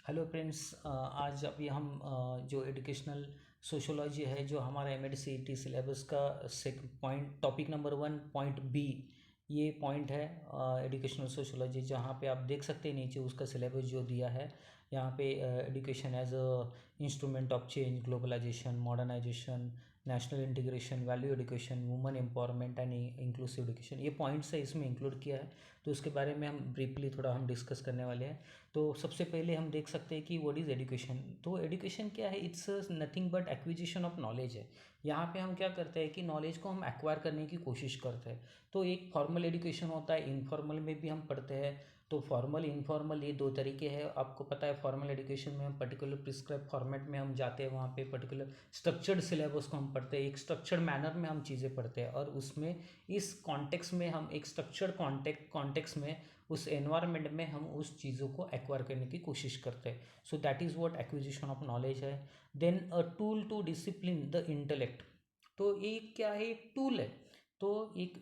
Hello friends, आज अभी हम जो एजुकेशनल सोशोलॉजी है जो हमारा एमएड-सीईटी सिलेबस का point topic number 1 point B, ये पॉइंट है एजुकेशनल सोशोलॉजी, जहाँ पे आप देख सकते हैं नीचे उसका सिलेबस जो दिया है। यहाँ पे education as a instrument of change, globalisation, modernisation, national integration, value education, women empowerment and inclusive education, ये पॉइंट्स है इसमें इंक्लूड किया है। तो उसके बारे में हम ब्रीफली थोड़ा हम डिस्कस करने वाले हैं। तो सबसे पहले हम देख सकते हैं कि व्हाट इज़ एजुकेशन। तो एजुकेशन क्या है? It's nothing but acquisition of knowledge है। यहाँ पे हम क्या करते हैं कि नॉलेज को हम एक्वायर करने की कोशिश करते हैं। तो एक फॉर्मल एजुकेशन होता है, इनफॉर्मल में भी हम पढ़ते हैं। तो फॉर्मल इनफॉर्मल ये दो तरीके हैं। आपको पता है फॉर्मल एजुकेशन में हम पर्टिकुलर प्रिस्क्राइब फॉर्मेट में हम जाते हैं, वहाँ पे पर्टिकुलर स्ट्रक्चर्ड सिलेबस को हम पढ़ते हैं, एक स्ट्रक्चर्ड मैनर में हम चीज़ें पढ़ते हैं, और उसमें इस कॉन्टेक्स्ट में हम एक स्ट्रक्चर्ड कॉन्टेक्स्ट में उस एनवायरनमेंट में हम उस चीज़ों को एक्वायर करने की कोशिश करते हैं। So that is what acquisition of knowledge है। Then a tool to discipline the intellect. तो ये क्या है? एक टूल है। तो एक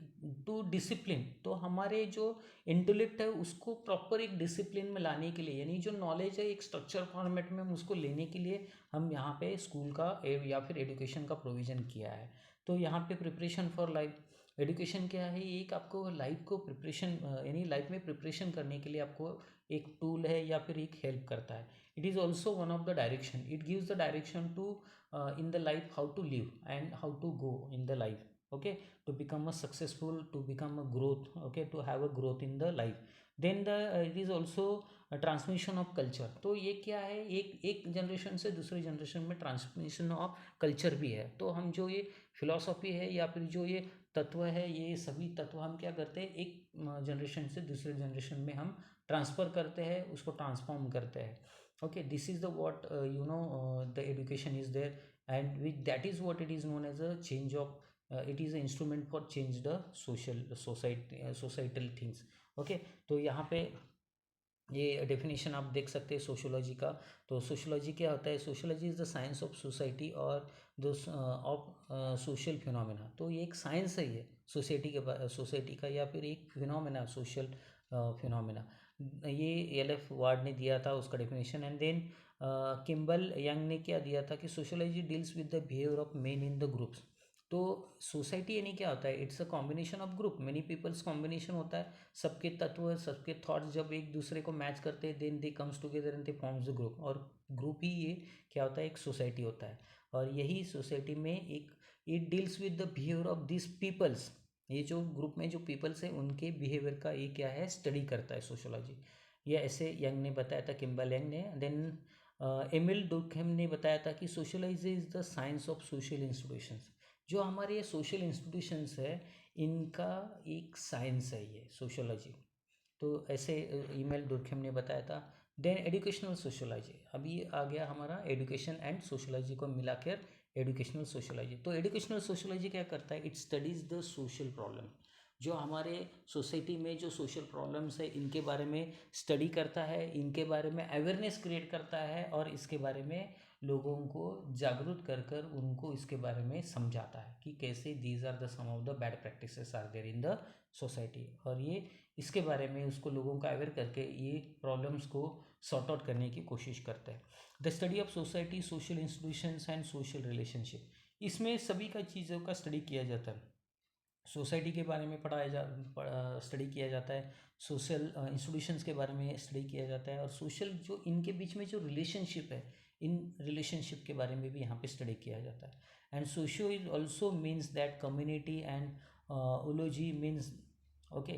टू डिसिप्लिन, तो हमारे जो इंटेलेक्ट है उसको प्रॉपर एक डिसिप्लिन में लाने के लिए, यानी जो नॉलेज है एक स्ट्रक्चर फॉर्मेट में हम उसको लेने के लिए हम यहाँ पे स्कूल का या फिर एजुकेशन का प्रोविज़न किया है। तो यहाँ पे प्रिपरेशन फॉर लाइफ, एजुकेशन क्या है? एक आपको लाइफ को प्रिपरेशन, यानी लाइफ में प्रिपरेशन करने के लिए आपको एक टूल है या फिर एक हेल्प करता है। It is also one of the direction, it gives the direction to in the life, how to live and how to go in the life, okay, to become a successful, to become a growth, okay, to have a growth in the life. Then the it is also a transmission of culture। तो ये क्या है? एक एक generation से दूसरे generation में transmission of culture भी है। तो हम जो ये फिलॉसफी है या फिर जो ये तत्व है, ये सभी तत्व हम क्या करते हैं, एक जनरेशन से दूसरे जनरेशन में हम ट्रांसफ़र करते हैं, उसको ट्रांसफॉर्म करते हैं। Okay, this is the what the education is there, and with that is what it is known as a change of, it is instrument for change the societal things. Okay, तो यहाँ पे ये definition आप देख सकते हैं sociology का। तो सोशियोलॉजी क्या होता है? Sociology is the science of society और द ऑफ सोशल फिनोमेना। तो ये एक साइंस है, ये सोसाइटी का या फिर एक फिनोमेना, सोशल फिनोमेना। ये एल एफ वार्ड ने दिया था उसका definition. And then Kimball Young ने क्या दिया था कि sociology deals with the behaviour of men in the groups. तो सोसाइटी यानी क्या होता है? It's a combination of group, many peoples combination होता है। सबके तत्व, सबके थॉट्स जब एक दूसरे को मैच करते हैं, then they comes together and they forms the group, और ग्रुप ही ये क्या होता है? एक सोसाइटी होता है। और यही सोसाइटी में एक, it deals with the behaviour of this peoples. ये जो ग्रुप में जो पीपल्स हैं उनके बिहेवियर का ये क्या है? स्टडी करता है सोशोलॉजी। ये ऐसे यंग ने बताया था, किम्बल यंग ने। देन एमिल डुर्कहेम ने बताया था कि socialise is the science of social institutions. जो हमारे ये सोशल इंस्टीट्यूशंस है, इनका एक साइंस है ये सोशोलॉजी। तो ऐसे ईमेल दुर्खेम ने बताया था। देन एजुकेशनल सोशोलॉजी, अभी आ गया हमारा एजुकेशन एंड सोशोलॉजी को मिलाकर एजुकेशनल सोशोलॉजी। तो एजुकेशनल सोशोलॉजी क्या करता है? It studies the social problem. जो हमारे सोसाइटी में जो सोशल प्रॉब्लम्स है, इनके बारे में स्टडी करता है, इनके बारे में अवेयरनेस क्रिएट करता है, और इसके बारे में लोगों को जागरूक कर कर उनको इसके बारे में समझाता है कि कैसे these are the some of the bad practices are there in the society. और ये इसके बारे में उसको लोगों को अवेयर करके ये प्रॉब्लम्स को सॉर्ट आउट करने की कोशिश करता है। The study of society, social institutions and social relationship, इसमें सभी का चीज़ों का स्टडी किया जाता है। सोसाइटी के बारे में स्टडी किया जाता है, सोशल इंस्टीट्यूशंस के बारे में स्टडी किया जाता है, और सोशल जो इनके बीच में जो रिलेशनशिप है, इन रिलेशनशिप के बारे में भी यहाँ पे स्टडी किया जाता है। And socio is also means that community, and ology means, okay,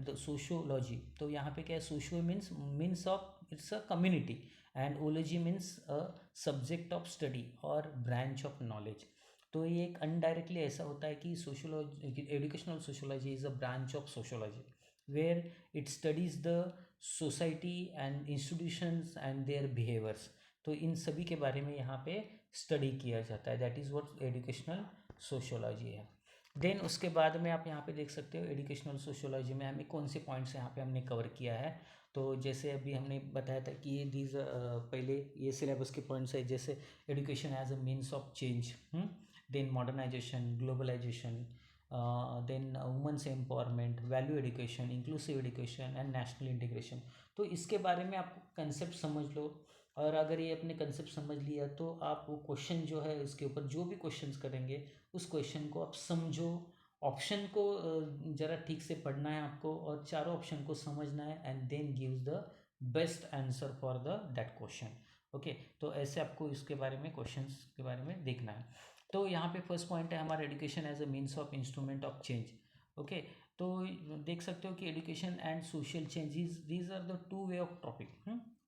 the sociology. तो यहाँ पे क्या है? Socio means of it's a community, and ology means a subject of study और ब्रांच ऑफ नॉलेज। तो ये एक अनडायरेक्टली ऐसा होता है कि sociology, educational sociology is a branch of sociology where it studies the society and institutions and their behaviours. तो इन सभी के बारे में यहाँ पे स्टडी किया जाता है। That is what educational sociology है। देन उसके बाद में आप यहाँ पे देख सकते हो एजुकेशनल सोशियोलॉजी में हमें कौन से पॉइंट्स यहाँ पे हमने कवर किया है। तो जैसे अभी हमने बताया था कि ये दीज पहले ये सिलेबस के पॉइंट्स है, जैसे education as a means of change, then modernization, globalization, then women's empowerment, value education, inclusive education and national integration। तो इसके बारे में आप कंसेप्ट समझ लो और अगर ये अपने कंसेप्ट समझ लिया तो आप वो क्वेश्चन जो है इसके ऊपर जो भी क्वेश्चंस करेंगे उस क्वेश्चन को आप समझो, ऑप्शन को ज़रा ठीक से पढ़ना है आपको और चारों ऑप्शन को समझना है and then gives the best answer for the that question. Okay, तो ऐसे आपको इसके बारे में क्वेश्चंस के बारे में देखना है। तो यहाँ पे फर्स्ट पॉइंट है हमारा education as a means of instrument of change. Okay, तो देख सकते हो कि education and social changes these are the two way of topic.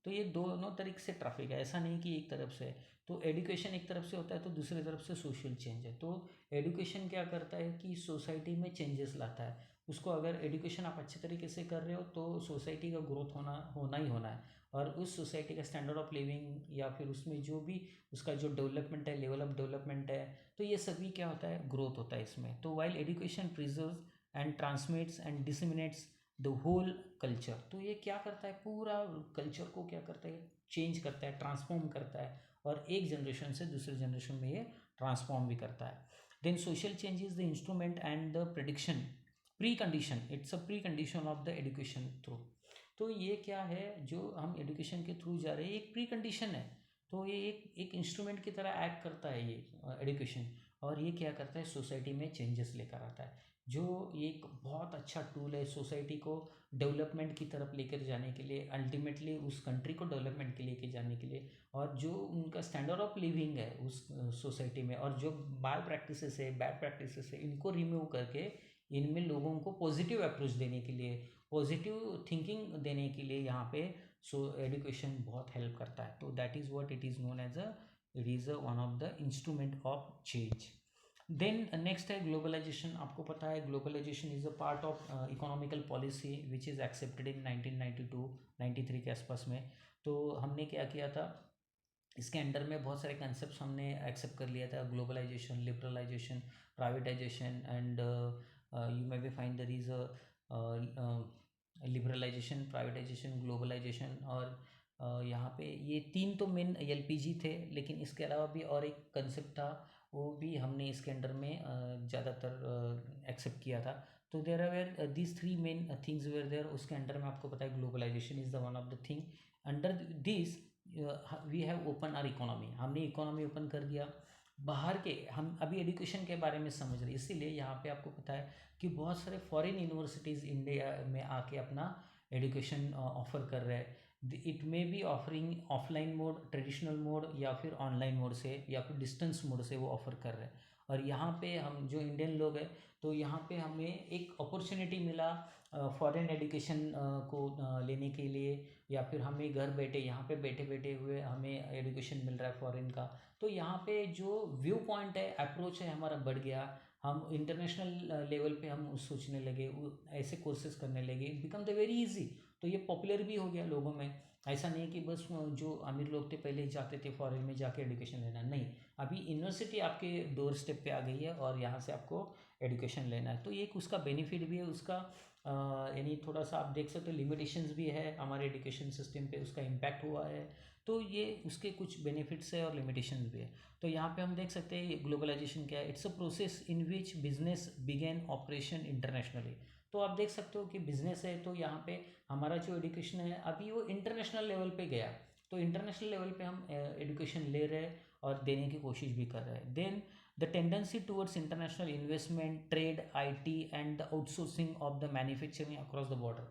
तो ये दोनों तरीके से ट्रैफिक है, ऐसा नहीं कि एक तरफ से है। तो एजुकेशन एक तरफ से होता है तो दूसरी तरफ से सोशल चेंज है। तो एजुकेशन क्या करता है कि सोसाइटी में चेंजेस लाता है। उसको अगर एजुकेशन आप अच्छे तरीके से कर रहे हो तो सोसाइटी का ग्रोथ होना होना ही होना है, और उस सोसाइटी का स्टैंडर्ड ऑफ लिविंग या फिर उसमें जो भी उसका जो डेवलपमेंट है, लेवल ऑफ डेवलपमेंट है, तो ये सभी क्या होता है, ग्रोथ होता है इसमें। तो while education preserves and transmits and disseminates the whole culture, तो ये क्या करता है, पूरा कल्चर को क्या करता है, चेंज करता है, ट्रांसफॉर्म करता है, और एक जनरेशन से दूसरे जनरेशन में ये ट्रांसफॉर्म भी करता है। Then social change is the instrument and the prediction pre condition, it's a pre condition of the education through. तो ये क्या है, जो हम एजुकेशन के थ्रू जा रहे हैं एक प्री कंडीशन है। तो ये एक इंस्ट्रूमेंट की तरह एक्ट करता है ये एजुकेशन, और ये क्या करता है, सोसाइटी में चेंजेस लेकर आता है। जो एक बहुत अच्छा टूल है सोसाइटी को डेवलपमेंट की तरफ लेकर जाने के लिए, अल्टीमेटली उस कंट्री को डेवलपमेंट के लेके जाने के लिए, और जो उनका स्टैंडर्ड ऑफ लिविंग है उस सोसाइटी में, और जो माल प्रैक्टिसेस है, बैड प्रैक्टिसेस है, इनको रिमूव करके इनमें लोगों को पॉजिटिव अप्रोच देने के लिए, पॉजिटिव थिंकिंग देने के लिए यहाँ पे सो एजुकेशन बहुत हेल्प करता है। तो that is what it is known as a, it is one of the instrument of change. Then next है ग्लोबलाइजेशन। आपको पता है globalization is a part of economical policy which is accepted in 1992-93 के आसपास में। तो हमने क्या किया था, इसके अंडर में बहुत सारे कंसेप्ट हमने एक्सेप्ट कर लिया था, globalization, liberalization, privatization and you may be find there is liberalization, privatization, globalization, और यहाँ पे ये तीन तो मेन एलपीजी थे, लेकिन इसके अलावा भी और एक कंसेप्ट था, वो भी हमने इसके अंडर में ज़्यादातर एक्सेप्ट किया था। तो there are where these three main things where there, उसके अंडर में आपको पता है globalization is the one of the thing. Under this we have open our economy, हमने इकोनॉमी ओपन कर दिया बाहर के। हम अभी एजुकेशन के बारे में समझ रहे हैं, इसीलिए यहाँ पे आपको पता है कि बहुत सारे फॉरेन यूनिवर्सिटीज़ इंडिया में आके अपना एजुकेशन ऑफर कर रहे हैं। It may be offering offline mode, traditional mode, या फिर ऑनलाइन मोड से, या फिर डिस्टेंस मोड से वो ऑफर कर रहे हैं। और यहाँ पे हम जो इंडियन लोग हैं, तो यहाँ पे हमें एक अपॉर्चुनिटी मिला फॉरेन एजुकेशन को लेने के लिए, या फिर हमें घर बैठे, यहाँ पे बैठे बैठे हुए हमें एजुकेशन मिल रहा है फॉरेन का। तो यहाँ पे जो व्यू पॉइंट है, अप्रोच है, हमारा बढ़ गया। हम इंटरनेशनल लेवल पे हम सोचने लगे, ऐसे कोर्सेज करने लगे, बिकम द वेरी इजी। तो ये पॉपुलर भी हो गया लोगों में। ऐसा नहीं कि बस जो अमीर लोग थे पहले जाते थे फॉरेन में जाके एजुकेशन लेना, नहीं, अभी यूनिवर्सिटी आपके डोर स्टेप पे आ गई है और यहाँ से आपको एजुकेशन लेना है। तो ये एक उसका बेनिफिट भी है उसका, यानी थोड़ा सा आप देख सकते हो लिमिटेशंस भी है हमारे एजुकेशन सिस्टम पे, उसका इम्पैक्ट हुआ है। तो ये उसके कुछ बेनिफिट्स है और लिमिटेशंस भी है। तो यहाँ पे हम देख सकते हैं ग्लोबलाइजेशन क्या है, it's a process in which business began operation internationally. तो आप देख सकते हो कि बिजनेस है, तो यहाँ पे हमारा जो एजुकेशन है अभी वो इंटरनेशनल लेवल पे गया। तो इंटरनेशनल लेवल पे हम एजुकेशन ले रहे हैं और देने की कोशिश भी कर रहे हैं। Then the tendency towards international investment, trade, IT and the outsourcing of the manufacturing across the border.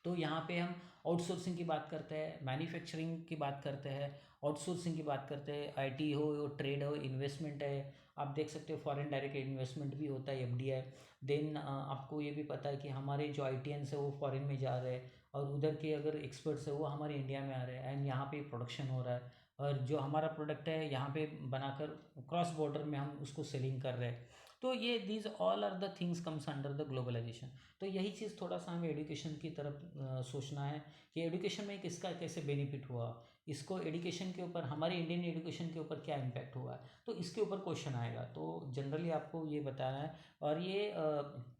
तो यहाँ पे हम आउटसोर्सिंग की बात करते हैं, मैन्युफैक्चरिंग की बात करते हैं, आउटसोर्सिंग की बात करते हैं, आईटी हो, ट्रेड हो, इन्वेस्टमेंट है। आप देख सकते हो फॉरेन डायरेक्ट इन्वेस्टमेंट भी होता है, एफडीआई। देन आपको ये भी पता है कि हमारे जो आईटीएंस है वो फॉरेन में जा रहे हैं, और उधर के अगर एक्सपर्ट्स है वो हमारे इंडिया में आ रहे हैं, एंड यहाँ पे प्रोडक्शन हो रहा है, और जो हमारा प्रोडक्ट है यहाँ पे बनाकर क्रॉस बॉर्डर में हम उसको सेलिंग कर रहे हैं। तो ये these all are the things comes under the globalization. तो यही चीज़ थोड़ा सा हमें एजुकेशन की तरफ सोचना है कि एजुकेशन में किसका कैसे बेनिफिट हुआ, इसको एजुकेशन के ऊपर, हमारे इंडियन एजुकेशन के ऊपर क्या इम्पैक्ट हुआ है, तो इसके ऊपर क्वेश्चन आएगा। तो जनरली आपको ये बताना है। और ये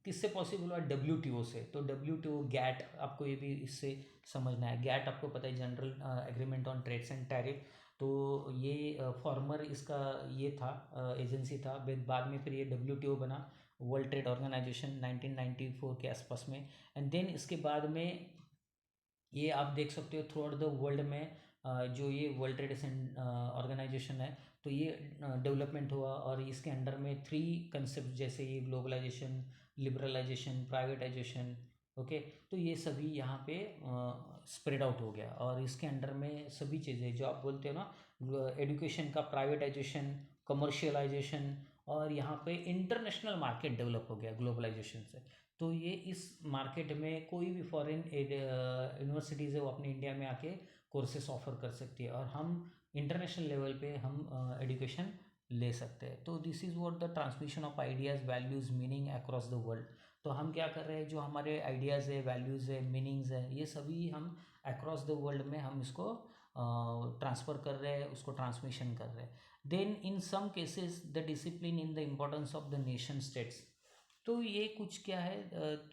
किससे पॉसिबल हुआ, डब्ल्यू से। तो डब्ल्यू गैट, आपको ये भी इससे समझना है। गैट आपको पता है, general agreement on trades and tariff. तो ये फॉर्मर इसका ये था, एजेंसी था, बाद में फिर ये डब्ल्यू बना, वर्ल्ड ट्रेड ऑर्गेनाइजेशन, 1994 के आसपास में। एंड देन इसके बाद में ये आप देख सकते हो थ्रू आउट द वर्ल्ड में जो ये वर्ल्ड ट्रेड ऑर्गेनाइजेशन है, तो ये डेवलपमेंट हुआ और इसके अंडर में 3 कंसेप्ट जैसे ये ग्लोबलाइजेशन, लिबरलाइजेशन, प्राइवेटाइजेशन, ओके, तो ये सभी यहाँ पे स्प्रेड आउट हो गया और इसके अंडर में सभी चीज़ें जो आप बोलते हो ना, एजुकेशन का प्राइवेटाइजेशन, कमर्शियलाइजेशन, और यहाँ पे इंटरनेशनल मार्केट डेवलप हो गया ग्लोबलाइजेशन से। तो ये इस मार्केट में कोई भी फॉरेन यूनिवर्सिटीज़ है वो अपने इंडिया में आके कोर्सेस ऑफर कर सकती है और हम इंटरनेशनल लेवल पे हम एजुकेशन ले सकते हैं। तो this is what the transmission of ideas, values, meaning across the world. तो हम क्या कर रहे हैं, जो हमारे आइडियाज़ है, वैल्यूज़ है, मीनिंग्स है, ये सभी हम अक्रॉस द वर्ल्ड में हम इसको ट्रांसफ़र कर रहे हैं, उसको ट्रांसमिशन कर रहे हैं। Then in some cases the discipline in the importance of the nation states. तो ये कुछ क्या है,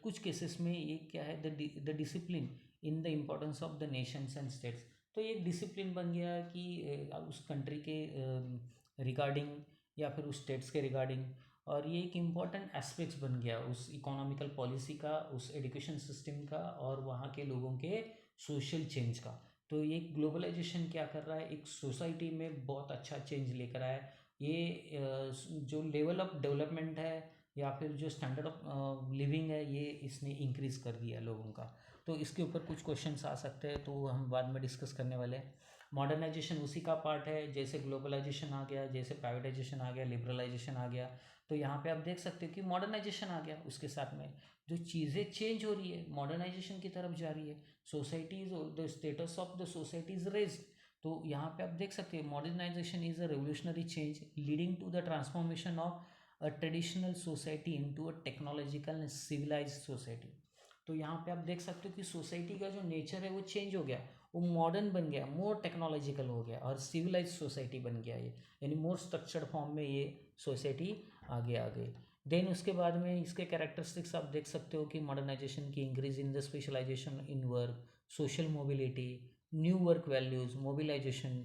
कुछ केसेस में ये क्या है, the discipline in the importance of the Nations and states. तो ये एक डिसिप्लिन बन गया कि उस कंट्री के रिगार्डिंग या फिर उस स्टेट्स के रिगार्डिंग, और ये एक इम्पॉर्टेंट एस्पेक्ट्स बन गया उस इकोनॉमिकल पॉलिसी का, उस एजुकेशन सिस्टम का और वहाँ के लोगों के सोशल चेंज का। तो ये ग्लोबलाइजेशन क्या कर रहा है, एक सोसाइटी में बहुत अच्छा चेंज लेकर आया है। ये जो लेवल ऑफ डेवलपमेंट है या फिर जो स्टैंडर्ड ऑफ लिविंग है, ये इसने इंक्रीज़ कर दिया लोगों का। तो इसके ऊपर कुछ क्वेश्चंस आ सकते हैं, तो हम बाद में डिस्कस करने वाले हैं। मॉडर्नाइजेशन उसी का पार्ट है, जैसे ग्लोबलाइजेशन आ गया, जैसे प्राइवेटाइजेशन आ गया, लिबरलाइजेशन आ गया, तो यहाँ पे आप देख सकते हो कि मॉडर्नाइजेशन आ गया, उसके साथ में जो चीज़ें चेंज हो रही है मॉडर्नाइजेशन की तरफ जा रही है। Societies, the status of the society is raised. तो यहाँ पे आप देख सकते हैं modernization is a revolutionary change leading to the transformation of a traditional society into a technological and civilized society. तो यहाँ पे आप देख सकते हो कि सोसाइटी का जो नेचर है वो चेंज हो गया, वो मॉडर्न बन गया, मोर टेक्नोलॉजिकल हो गया और सिविलाइज सोसाइटी बन गया ये, यानी मोर स्ट्रक्चर्ड फॉर्म में ये सोसाइटी आगे आ गई। देन उसके बाद में इसके कैरेक्टरिस्टिक्स आप देख सकते हो कि मॉडर्नाइजेशन की increase in the specialization in work, social mobility, new work values, mobilization,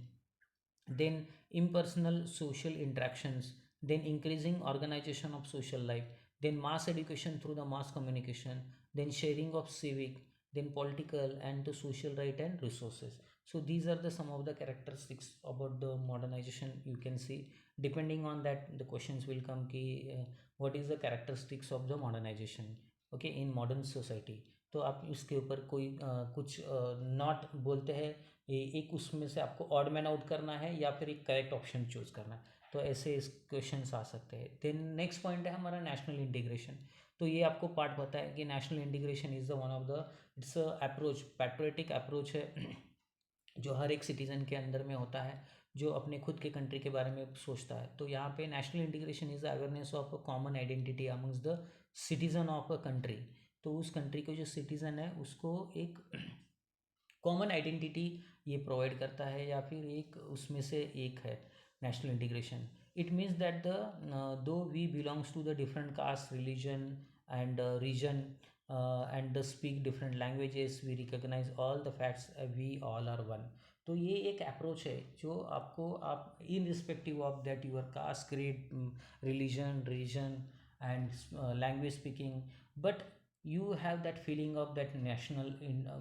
then impersonal social interactions, then increasing organization of social life, then mass education through the mass communication, then sharing of civic, then political and the social right and resources. So these are the some of the characteristics about the modernization you can see. Depending on that the questions will come ki what is the characteristics of the modernization, okay, in modern society. तो आप इसके ऊपर कोई कुछ not बोलते हैं, एक उसमें से आपको ऑड मैन आउट करना है या फिर एक करेक्ट ऑप्शन चूज करना है, तो ऐसे इस क्वेश्चंस आ सकते हैं। देन नेक्स्ट पॉइंट है हमारा नेशनल इंटीग्रेशन। तो ये आपको पार्ट पता है कि national integration is the one of the, it's approach, patriotic approach है जो हर एक सिटीज़न के अंदर में होता है, जो अपने खुद के कंट्री के बारे में सोचता है। तो यहाँ पे national integration is the awareness of a common identity amongst the citizen of a country. तो उस कंट्री के जो सिटीज़न है उसको एक कॉमन आइडेंटिटी ये प्रोवाइड करता है या फिर एक उसमें से एक है national integration. It means that the though we belongs to the different caste, religion and region and the speak different languages, we recognise all the facts, we all are one. तो ये एक अप्रोच है जो आपको, आप irrespective of that your caste, creed, religion, region and language speaking, but you have that feeling of that national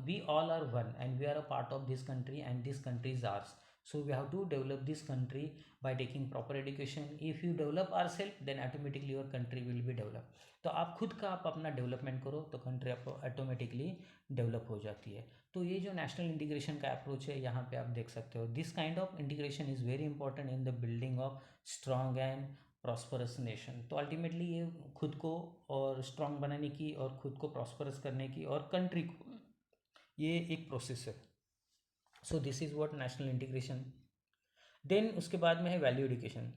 we all are one and we are a part of this country and this country is ours. So we have to develop this country by taking proper education. If you develop ourselves then automatically your country will be developed. तो आप खुद का आप अपना development करो तो country आपको automatically develop हो जाती है। तो ये जो नेशनल इंटीग्रेशन का अप्रोच है यहाँ पे आप देख सकते हो, this kind of integration is very important in the building of strong and prosperous nation. तो अल्टीमेटली ये खुद को और स्ट्रांग बनाने की और खुद को प्रॉस्परस करने की और कंट्री को, ये एक प्रोसेस है। So this is what national integration. Then उसके बाद में है वैल्यू एजुकेशन।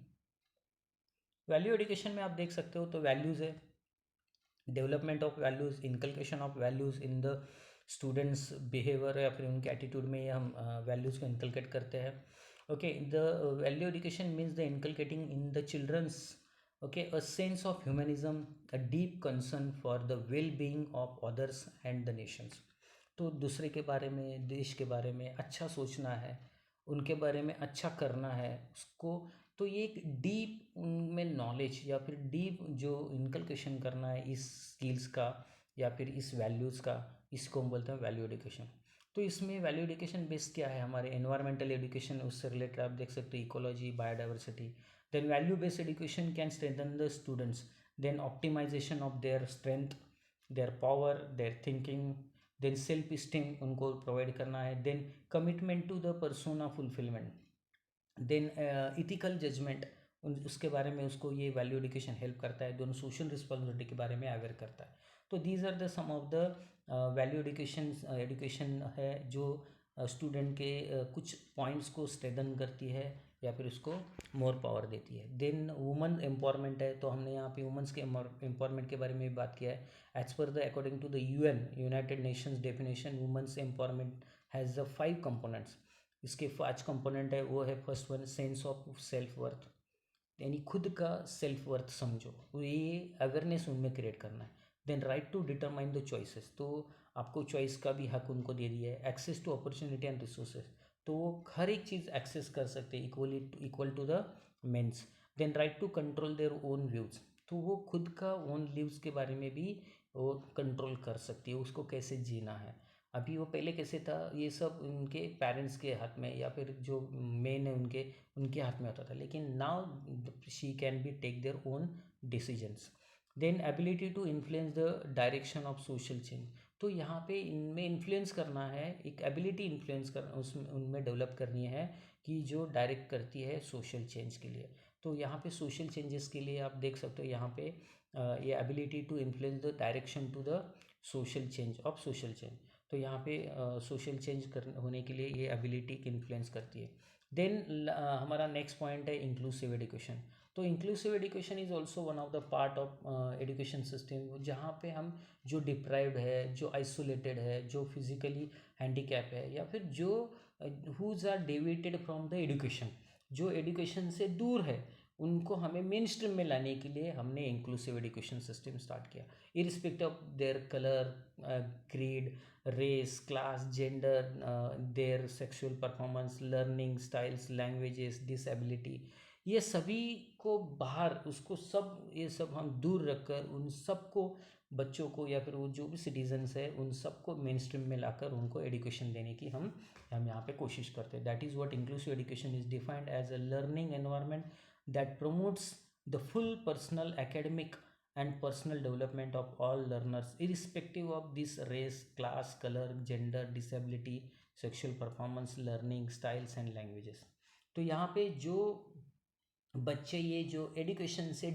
वैल्यू एजुकेशन में आप देख सकते हो तो वैल्यूज़ है, development of values, inculcation of values in the students behaviour या फिर उनके एटीट्यूड में हम वैल्यूज़ को इनकलकेट करते हैं। Okay, the value education means the inculcating in the childrens, okay, a sense of humanism, a deep concern for the well being of others and the nations। तो दूसरे के बारे में, देश के बारे में अच्छा सोचना है, उनके बारे में अच्छा करना है उसको। तो ये एक डीप उनमें नॉलेज या फिर डीप जो इनकलकेशन करना है इस स्किल्स का या फिर इस वैल्यूज़ का, इसको हम बोलते हैं वैल्यू एजुकेशन। तो इसमें वैल्यू एजुकेशन बेस्ड क्या है, हमारे एनवायरमेंटल एजुकेशन उससे रिलेटेड आप देख सकते हो, ecology, biodiversity. Then value based education can strengthen the students, then optimization of their strength, their power, their thinking, then self esteem उनको प्रोवाइड करना है, then commitment to the personal fulfilment, then ethical judgement, उसके बारे में उसको ये value education help करता है, दोनों सोशल रिस्पॉन्सिबिलिटी के बारे में अवेयर करता है। तो these are the some of the value education education है जो स्टूडेंट के कुछ पॉइंट्स को स्ट्रेंथन करती है या फिर उसको मोर पावर देती है। देन वुमेन एम्पावरमेंट है, तो हमने यहाँ पे वुमेंस के एम्पावरमेंट के बारे में भी बात किया है। As per the according to the UN United Nations definition, women's empowerment has the 5 components. इसके 5 कंपोनेंट है, वो है first one sense of self worth, यानी खुद का सेल्फ वर्थ समझो, तो ये अवेयरनेस उनमें क्रिएट करना है। Then right to determine the choices, तो आपको चॉइस का भी हक उनको दे दिया है। Access to opportunity and resources, तो वो हर एक चीज़ एक्सेस कर सकते हैं equally equal to the mens. Then right to control their own views, तो वो खुद का ओन व्यूज़ के बारे में भी वो कंट्रोल कर सकती है, उसको कैसे जीना है। अभी वो पहले कैसे था, ये सब उनके पेरेंट्स के हाथ में या फिर जो मेन है उनके उनके हाथ में होता था, लेकिन now she can be take their own decisions. Then ability to influence the direction of social change, तो यहाँ पे इनमें इन्फ्लुएंस करना है, एक एबिलिटी इन्फ्लुएंस कर उसमें उनमें डेवलप करनी है कि जो डायरेक्ट करती है सोशल चेंज के लिए। तो यहाँ पे सोशल चेंजेस के लिए आप देख सकते हो यहाँ पे ये ability to influence the direction to the social change of social change, तो यहाँ पे सोशल चेंज कर होने के लिए ये एबिलिटी इन्फ्लुएंस करती है। देन हमारा नेक्स्ट पॉइंट है इंक्लूसिव एजुकेशन, तो inclusive education is also one of the part of education system, जहाँ पे हम जो डिप्राइव्ड है, जो आइसोलेटेड है, जो फिजिकली हैंडीकैप है, या फिर जो who's are deviated from the education, जो एजुकेशन से दूर है, उनको हमें मेन स्ट्रीम में लाने के लिए हमने इंक्लूसिव एजुकेशन सिस्टम स्टार्ट किया। Irrespective of their colour, creed, race, class, gender, their sexual performance, learning styles, languages, disability, ये सभी को बाहर उसको सब ये सब हम दूर रखकर उन सबको बच्चों को या फिर वो जो भी सिटीजन्स है उन सबको मेन स्ट्रीम में लाकर उनको एजुकेशन देने की हम यहाँ पे कोशिश करते हैं। That is what inclusive education is defined as a learning environment that promotes the full personal, academic and personal development of all learners irrespective of this race, class, color, gender, disability, sexual performance, learning styles and languages। तो यहाँ पे जो बच्चे ये जो education से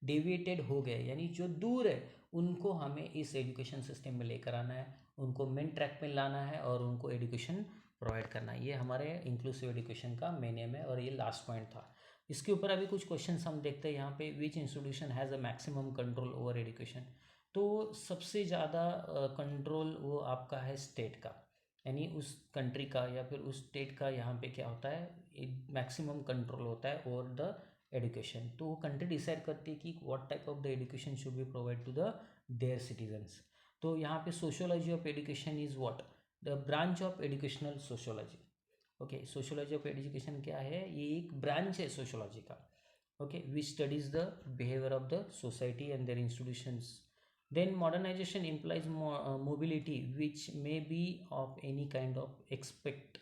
deviated हो गए, यानी जो दूर है, उनको हमें इस एजुकेशन सिस्टम में लेकर आना है, उनको मेन ट्रैक पे लाना है और उनको एजुकेशन प्रोवाइड करना है। ये हमारे इंक्लूसिव एजुकेशन का मेन एम है और ये लास्ट पॉइंट था। इसके ऊपर अभी कुछ क्वेश्चंस हम देखते हैं यहाँ पे, विच institution has a maximum control over education, तो सबसे ज़्यादा कंट्रोल वो आपका है स्टेट का, यानी उस कंट्री का या फिर उस स्टेट का यहाँ पे क्या होता है, मैक्सिमम कंट्रोल होता है ओवर द एजुकेशन। तो वो कंट्री डिसाइड करती है कि what type of the education should be provide to the their citizens. तो यहाँ पे sociology of education is what, the branch of educational sociology. Okay, sociology of education क्या है, ये एक ब्रांच है सोशियोलॉजी का। Okay, which studies the behaviour of the society and their institutions. Then modernization implies mobility which may be of any kind of except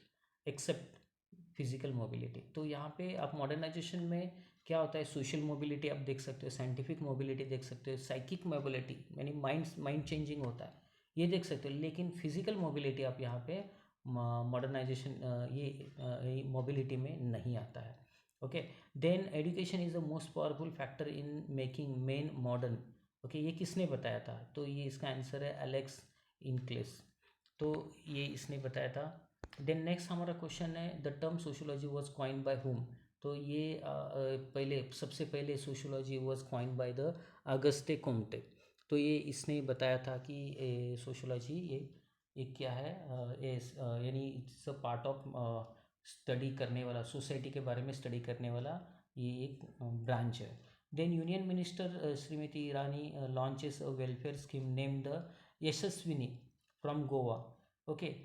physical mobility. तो यहाँ पे आप मॉडर्नाइजेशन में क्या होता है, सोशल मोबिलिटी आप देख सकते हो, साइंटिफिक मोबिलिटी देख सकते हो, साइकिक मोबिलिटी यानी माइंड चेंजिंग होता है, ये देख सकते हो, लेकिन फिजिकल मोबिलिटी आप यहाँ पे मॉडर्नाइजेशन ये मोबिलिटी में नहीं आता है। Okay, then education is the most powerful factor in making men modern. Okay, ये किसने बताया था, तो ये इसका आंसर है एलेक्स इनक्लेस, तो ये इसने बताया था। देन नेक्स्ट हमारा क्वेश्चन है, the term sociology was coined by whom, तो ये पहले सबसे पहले sociology was coined by the Auguste Comte, तो ये इसने बताया था कि सोशियोलॉजी ये क्या है, यानी it's a part of study करने वाला, सोसाइटी के बारे में स्टडी करने वाला ये एक ब्रांच है। Then union minister Shrimati Irani launches a welfare scheme named the Yashaswini from Goa. Okay,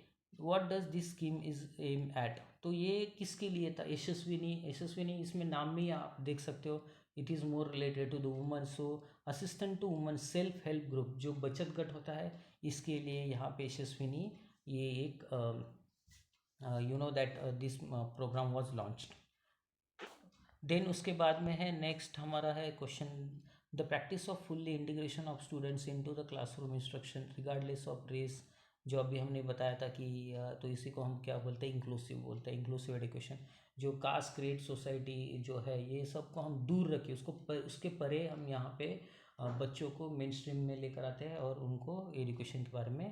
what does this scheme is aim at, तो ये किसके लिए था, यशस्विनी इसमें नाम में आप देख सकते हो, it is more related to the woman, so assistant to woman self help group, जो बचत गट होता है, इसके लिए यहाँ पे यशस्विनी ये एक you know that this programme was launched. Then उसके बाद में है नेक्स्ट हमारा है question, the practice of fully integration of students into the classroom instruction regardless of race, जो अभी हमने बताया था कि तो इसी को हम क्या बोलते हैं, इंक्लूसिव बोलते हैं, इंक्लूसिव एजुकेशन। जो कास्ट क्रिएट सोसाइटी जो है ये सब को हम दूर रखिए, उसके परे हम यहाँ पे बच्चों को मेन स्ट्रीम में लेकर आते हैं और उनको एजुकेशन के बारे में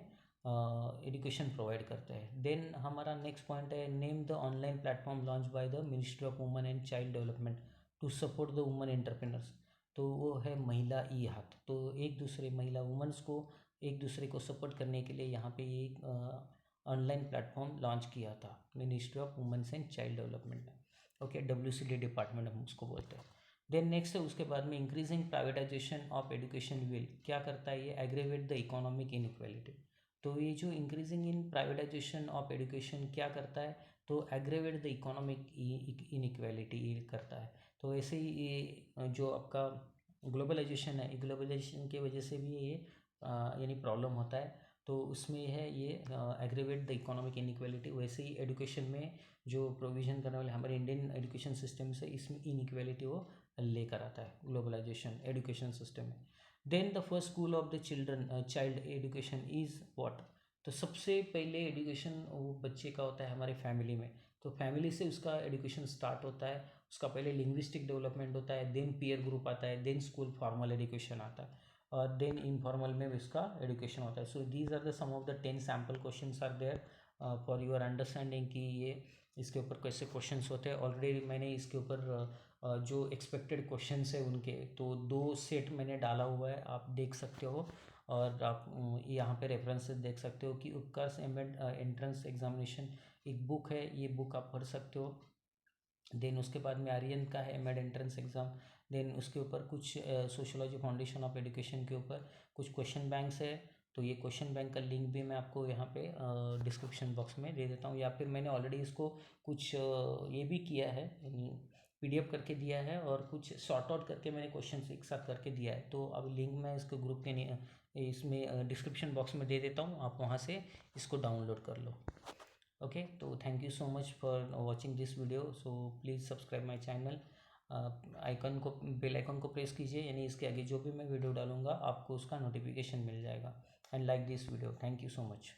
एजुकेशन प्रोवाइड करते हैं। देन हमारा नेक्स्ट पॉइंट है, name the online platform launch by the ministry of women and child development to support the women entrepreneurs. तो वो है महिला ई हाथ। तो एक दूसरे महिला वुमेन्स को एक दूसरे को सपोर्ट करने के लिए यहाँ पे ये ऑनलाइन प्लेटफॉर्म लॉन्च किया था ministry of women's and child development ने। ओके, WCD डिपार्टमेंट हम उसको बोलते हैं। देन नेक्स्ट है उसके बाद में, increasing privatisation of education will क्या करता है, ये एग्रेवेट द इकोनॉमिक इनइक्वालिटी। तो ये जो increasing in privatisation of education क्या करता है, तो एग्रेवेट द इकोनॉमिक इनइक्वालिटी करता है। तो ऐसे ही ये जो आपका ग्लोबलाइजेशन है, ग्लोबलाइजेशन की वजह से भी ये यानी प्रॉब्लम होता है। तो उसमें है ये एग्रेवेट द इकोनॉमिक इनइक्वालिटी। वैसे ही एजुकेशन में जो प्रोविज़न करने वाले हमारे इंडियन एजुकेशन सिस्टम से इसमें इनइक्वालिटी वो लेकर आता है ग्लोबलाइजेशन एजुकेशन सिस्टम में। Then the first school of the children child education is what. तो सबसे पहले एजुकेशन वो बच्चे का होता है हमारे फैमिली में। तो फैमिली से उसका एजुकेशन स्टार्ट होता है। उसका पहले लिंग्विस्टिक डेवलपमेंट होता है, देन पीयर ग्रुप आता है, देन स्कूल फॉर्मल एजुकेशन आता है, और देन इनफॉर्मल में उसका एजुकेशन होता है। So these are the some of the 10 sample questions are there for your understanding कि ये इसके ऊपर कैसे क्वेश्चंस होते हैं। ऑलरेडी मैंने इसके ऊपर जो एक्सपेक्टेड क्वेश्चंस है उनके तो 2 सेट मैंने डाला हुआ है, आप देख सकते हो। और आप यहाँ पे रेफरेंसेस देख सकते हो कि उत्कर्ष एमएड एंट्रेंस एग्जामिनेशन एक बुक है, ये बुक आप पढ़ सकते हो। देन उसके बाद में आर्यन का है एमएड एंट्रेंस एग्ज़ाम। देन उसके ऊपर कुछ सोशियोलॉजी फाउंडेशन ऑफ एजुकेशन के ऊपर कुछ क्वेश्चन बैंक्स है। तो ये क्वेश्चन बैंक का लिंक भी मैं आपको यहाँ पे डिस्क्रिप्शन बॉक्स में दे देता हूँ, या फिर मैंने ऑलरेडी इसको कुछ ये भी किया है, PDF करके दिया है, और कुछ सॉर्ट आउट करके मैंने क्वेश्चन एक साथ करके दिया है। तो अब लिंक मैं इसके ग्रुप के इसमें डिस्क्रिप्शन बॉक्स में दे देता हूँ, आप वहाँ से इसको डाउनलोड कर लो। ओके, तो thank you so much for watching this video. So please subscribe my channel, icon को बेल आइकन को प्रेस कीजिए, यानी इसके आगे जो भी मैं वीडियो डालूंगा आपको उसका नोटिफिकेशन मिल जाएगा। And like this video, thank you so much.